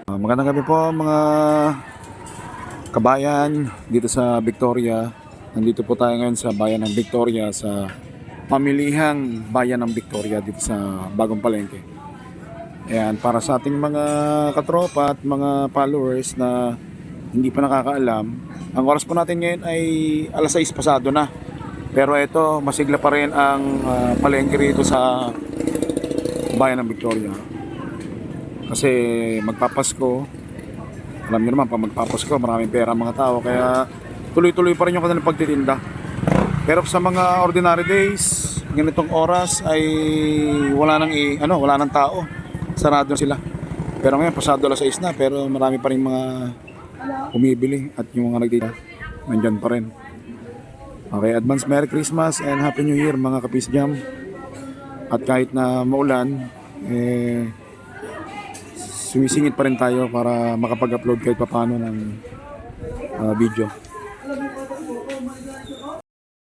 Magandang gabi po mga kabayan dito sa Victoria. Nandito po tayo ngayon sa bayan ng Victoria, sa pamilihang bayan ng Victoria dito sa Bagong Palengke. Ayan, para sa ating mga katropa at mga followers na hindi pa nakakaalam, ang oras po natin ngayon ay alas 6 pasado na. Pero ito, masigla pa rin ang palengke rito sa bayan ng Victoria. Kasi magpapasko, alam niyo naman, pag magpapasko, maraming pera ang mga tao, kaya tuloy-tuloy pa rin yung kanilang pagtitinda. Pero sa mga ordinary days, ganitong oras ay wala nang tao. Sarado na sila. Pero ngayon pasado alas 6 na, pero marami pa rin mga bumibili at yung mga nagtitinda nandiyan pa rin. Okay, advance Merry Christmas and Happy New Year mga Kapis Jam. At kahit na maulan, sumisingit pa rin tayo para makapag-upload kahit paano ng video.